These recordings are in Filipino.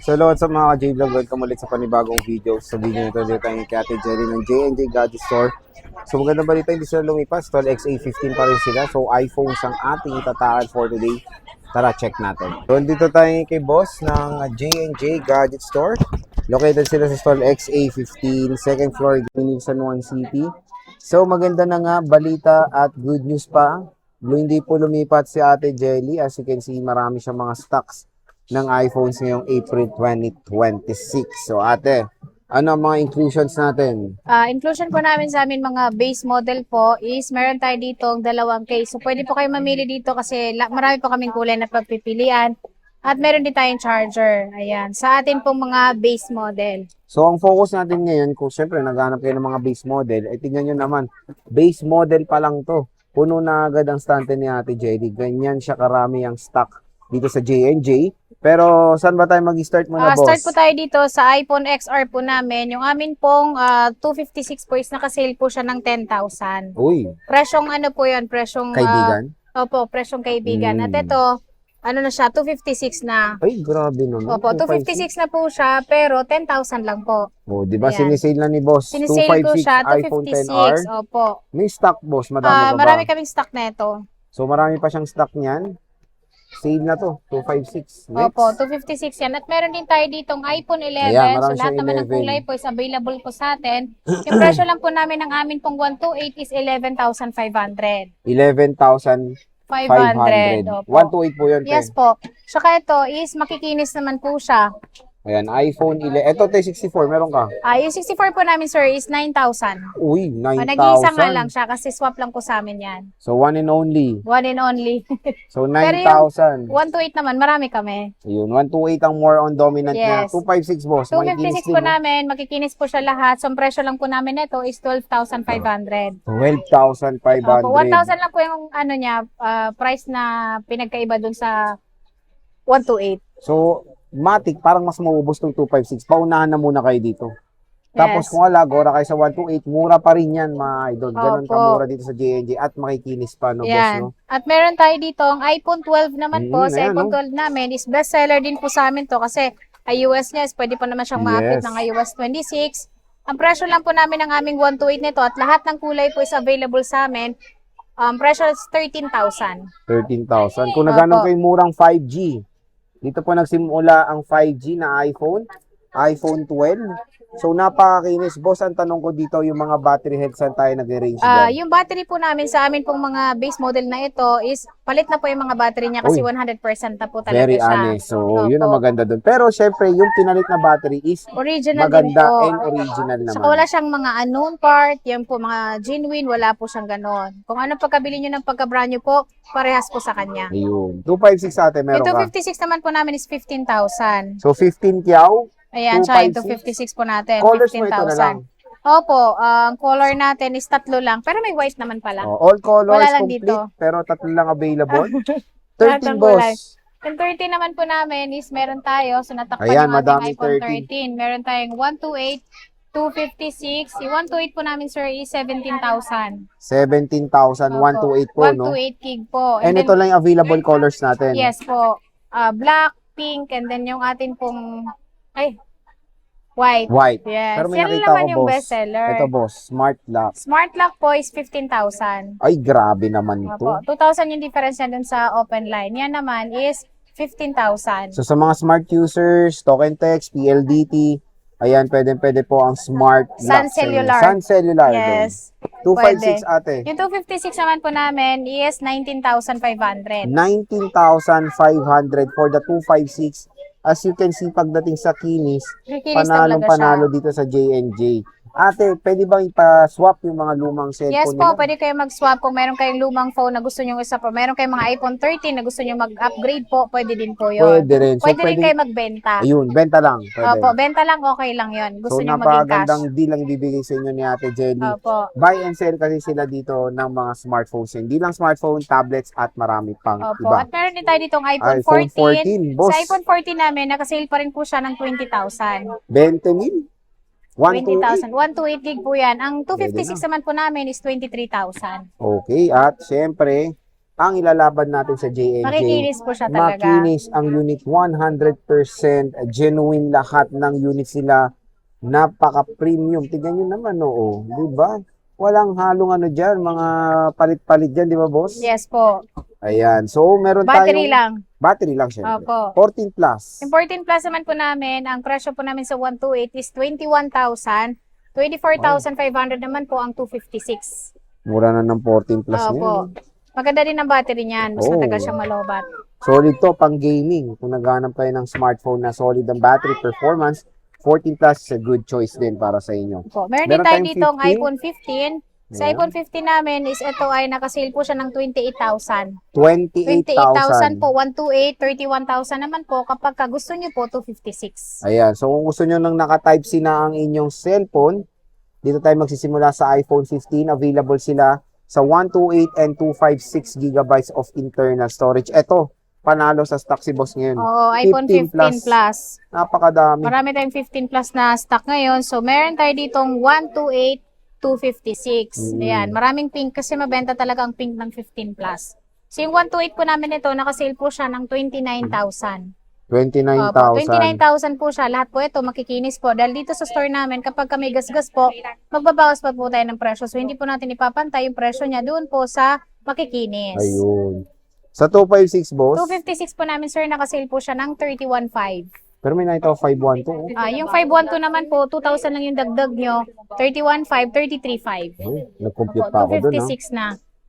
So, hello sa mga J-Vlog, welcome ulit sa panibagong video. Sa video nito, dito tayo kay Ate Jelly ng J&J Gadget Store. So, maganda balita, hindi sila lumipas. Tol XA15 pa rin sila. So, iPhones ang ating itataan for today. Tara, check natin. So, dito tayo kay boss ng J&J Gadget Store. Located sila sa stall XA15, second floor, San Juan City. So, maganda na nga, balita at good news pa. Hindi po lumipat si Ate Jelly. As you can see, marami siyang mga stocks ng iPhones ngayong April 2026. So ate, ano ang mga inclusions natin? Inclusion po namin sa amin mga base model po is meron tayo dito dalawang case. So pwede po kayo mamili dito kasi marami po kaming kulay na pagpipilian. At meron din tayong charger. Ayan. Sa atin pong mga base model. So ang focus natin ngayon, kung syempre naghanap kayo ng mga base model, ay tingnan nyo naman, base model pa lang to. Puno na agad ang stante ni Ate Jelly. Ganyan siya karami ang stock dito sa J&J. Pero saan ba tayo mag-start muna, boss? Start po tayo dito sa iPhone XR po namin. Yung amin pong 256 po is nakasale po siya ng 10,000. Uy, Presyong ano po yun? Presyong kaibigan? Opo, presyong kaibigan. At ito, ano na siya, 256 na. Ay, grabe naman. Opo, 256 na po siya, pero 10,000 lang po. Oh, di ba Ayan. sinisale na ni boss? Sinisale ko 256 siya, iPhone 256. XR. Opo. May stock, boss. Madami ka ba? Marami kaming stock na ito. So, marami pa siyang stock niyan. Sale na to, 256. Next. Opo, 256 yan. At meron din tayo ditong iPhone 11. Ayan, So, marami lahat siyang naman ng 11. kulay po is available po sa atin. Yung presyo lang po namin ng amin pong 128 is 11,500. 11,500. 500. Opo. 128 po yun, te. Yes po. Saka ito is makikinis naman po siya. Ayan, iPhone 11. Ito, te, 64. Meron ka? Yung 64 po namin, sir, is 9,000. Uy, 9,000. Nag-iisa nga lang siya kasi swap lang po sa amin yan. So, one and only. One and only. So, Pero 9,000. 128 naman, marami kami. Ayun, 128 ang more on dominant niya. Yes. 256, boss. 256 po namin, makikinis po siya lahat. So, ang presyo lang po namin nito is 12,500. 12,500. Opo, 1,000 lang po yung ano niya, price na pinagkaiba dun sa 128. So, matik, parang mas maubos tong 256. Paunahan na muna kayo dito. Tapos Yes. kung wala, gora kayo sa 128, mura pa rin yan, mga idol. Ganun Opo. kamura dito sa J&J at makikinis pa, no, boss, Yan. no? At meron tayo dito ang iPhone 12 naman po. Sa ayan, iPhone no? 12 namin is best seller din po sa amin to kasi iOS niya is pwede pa naman siyang ma-update Yes. ng iOS 26. Ang presyo lang po namin ng aming 128 nito at lahat ng kulay po is available sa amin. Presyo is 13,000. 13,000. Kung naghanap Opo. kayo murang 5G, dito po nagsimula ang 5G na iPhone 12. So, napakakinis. Boss, ang tanong ko dito, yung mga battery health, saan tayo nag-range dyan? Yung battery po namin sa amin pong mga base model na ito is palit na po yung mga battery niya kasi Uy. 100% na po talaga Very siya. honest. So, yun ang Opo. maganda dun. Pero, syempre, yung pinalit na battery is Original din maganda po. and original naman. Saka wala siyang mga unknown part, yan po mga genuine, wala po siyang ganon. Kung ano pagkabili nyo ng pagka-brand new po, parehas po sa kanya. Ayun. 256 ate, meron Ito ka. 56 naman po namin is 15,000. So, 15 kyaw. Ayan, siya yung 256 256 po natin, Colors mo ito na lang. 15,000. Opo, ang color natin is 3 lang, pero may white naman pala. Oh, all colors Wala lang complete, dito. pero 3 lang available. Lahat 13 ng kulay. boss. Yung 13 naman po namin is meron tayo, so natakpan Ayan, yung ating madami iPhone 13. 13. Meron tayong 128, 256. Yung 128 po namin, sir, is 17,000. 17,000, 128 po, no? 128 gig po. And ito lang yung available colors natin. Yes po. Black, pink, and then yung atin pong, white. White. Yes. Pero may Yan nakita naman ko, yung boss. bestseller. Ito, boss. Smart lock. Smart lock po is 15,000. Ay, grabe naman Opo. ito. 2,000 yung difference niya dun sa open line. Yan naman is 15,000. So, sa mga smart users, token text, PLDT, ayan, pwede po ang smart Sun lock. sa inyo. Cellular. Sun Cellular. Yes. 256 ate. Yung 256 naman po namin is 19,500. 19,500 for the 256. As you can see, pagdating sa kinis, Kikinis talaga siya. panalo dito sa J&J. Ate, pwede bang ipa-swap yung mga lumang cellphone Yes po, nila? pwede kayo mag-swap kung meron kayong lumang phone na gusto nyo isa po. Meron kayong mga iPhone 13 na gusto nyo mag-upgrade po, pwede din po yun. Pwede rin. So, Pwede rin kayo magbenta. Ayun, benta lang. Pwede. Opo, benta lang, okay lang yun. Gusto So, nyo maging cash. napakagandang deal ang bibigay sa inyo ni Ate Jelly. Opo. Buy and sell kasi sila dito ng mga smartphones. Hindi lang smartphone, tablets, at marami pang Opo. iba. At meron din tayo ditong iPhone iPhone 14, 14. boss. Sa iPhone 14 namin, nakasale pa rin po siya ng 20,000. 20 mil? 128. 20,000. 128 gig po yan. Ang Pwede 256 naman po namin is 23,000. Okay, at syempre, ang ilalaban natin sa J&J. Makikinis po siya talaga. Makinis ang unit, 100% genuine lahat ng units sila. Napaka-premium. Tignan nyo naman, oo. Di ba? Walang halong ano dyan, mga palit-palit dyan, di ba, boss? Yes po. Ayan. So, meron Battery tayong... lang. Battery lang, syempre. Opo. 14 plus. Yung 14 plus naman po namin, ang presyo po namin sa 128 is 21,000. 24,500 naman po ang 256. Mura na ng 14 plus Opo. niyan. Maganda din ang battery niyan. Mas Oo. matagal siyang malobat. Solid to, pang gaming. Kung naghanap kayo ng smartphone na solid ang battery performance, 14 plus is a good choice din para sa inyo. Opo. Meron din Meron tayo tayong dito ang 15. iPhone 15. Sa Ayan. iPhone 15 namin is ito ay nakasale po siya ng 28,000. 28,000. po, 128, 31,000 naman po. Kapag gusto niyo po, 256. Ayan. So, kung gusto nyo nang naka-type C na ang inyong cellphone, dito tayo magsisimula sa iPhone 15. Available sila sa 128 and 256 gigabytes of internal storage. Ito, panalo sa stock si boss ngayon. Oo, iPhone 15 Plus. Napakadami. Marami tayong 15 Plus na stock ngayon. So, meron tayo ditong 128, 256. Ayan, maraming pink kasi mabenta talaga ang pink ng 15 Plus. So, yung 128 po namin ito, nakasale po siya ng 29,000. 29,000. 29,000 po siya. Lahat po ito makikinis po. Dahil dito sa store namin, kapag kami gasgas po, magbabawas pa po tayo ng presyo. So, hindi po natin ipapantay yung presyo niya doon po sa makikinis. Ayun. Sa 256, boss. 256 po namin, sir, nakasale po siya ng 31,500. Pero may nakita ko 512. Yung 512 naman po, 2,000 lang yung dagdag nyo. 31,500, 33,500. Oh, nag-compute pa ako doon, ha? 256 na.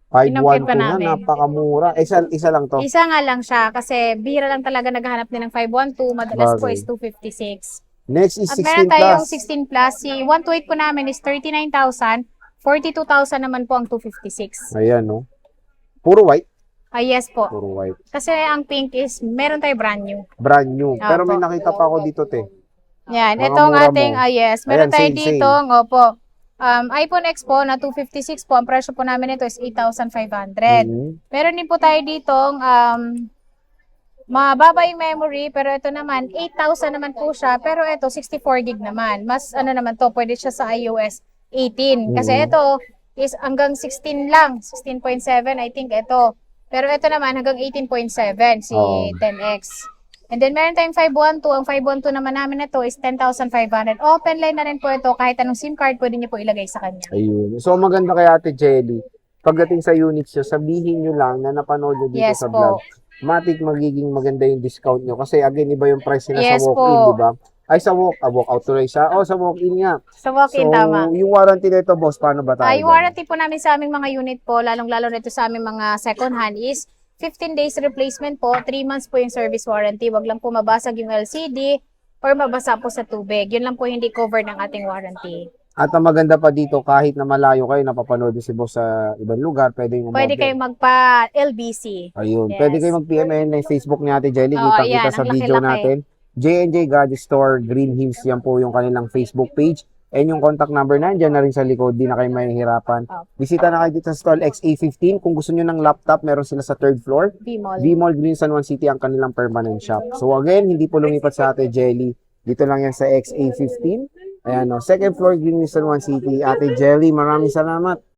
512 pa na, namin. napakamura. Isa lang to. Isa nga lang siya kasi bihira lang talaga naghahanap din ng 512. Madalas po Bagay. is 256. Next is At 16 meron tayong plus. 16 plus. Si 128 po namin is 39,000. 42,000 naman po ang 256. Ayan, no? Puro white. Yes po. Puro white. Kasi ang pink is meron tayo brand new. Brand new. Pero may Opo. nakita pa ako dito, te. Yan. Mga Ito ang mura ating, mo. yes. Meron Ayan, tayo same, dito, opo. iPhone X po na 256 po. Ang presyo po namin ito is 8,500. Meron din po tayo dito, mababa yung memory, pero ito naman, 8,000 naman po siya. Pero ito, 64 gig naman. Mas ano naman to, pwede siya sa iOS 18. Kasi ito is hanggang 16 lang. 16.7, I think ito. Pero ito naman, hanggang 18.7, si Oo. 10X. And then, meron tayong 512. Ang 512 naman namin ito is 10,500. Open line na rin po ito. Kahit anong SIM card, pwede niyo po ilagay sa kanya. Ayun. So, maganda kay Ate Jelly. Pagdating sa units nyo, sabihin nyo lang na napanood nyo dito Yes sa po. vlog. Matik magiging maganda yung discount nyo. Kasi again, iba yung price nila Yes sa walk-in, po. di ba? Ay, sa walk-out tuloy siya. Sa walk-in nga. Sa walk-in, So, tama. yung warranty nito, boss, paano ba tayo? Yung warranty po namin sa aming mga unit po, lalong-lalo nito sa aming mga second hand is 15 days replacement po, 3 months po yung service warranty. Wag lang po mabasag yung LCD or mabasa po sa tubig. Yun lang po hindi covered ng ating warranty. At ang maganda pa dito, kahit na malayo kayo, napapanood si boss sa ibang lugar, pwede yung Pwede kayong magpa-LBC. Ayun. Yes. Pwede kayo mag-PMN na yung Facebook ni Ate Jelly. Oo, Kita-kita ayan, sa ang video laki-laki. natin. J&J Gadget Store, Green Hills, yan po yung kanilang Facebook page. And yung contact number nandiyan na rin sa likod, di na kayo mahihirapan. Bisita na kayo dito sa stall XA15. Kung gusto nyo ng laptop, meron sila sa 3rd floor. B-Mall. V-Mall Green San Juan City ang kanilang permanent shop. So again, hindi po lumipat sa Ate Jelly. Dito lang yan sa XA15. Ayan, no. 2nd floor Green San Juan City. Ate Jelly, maraming salamat.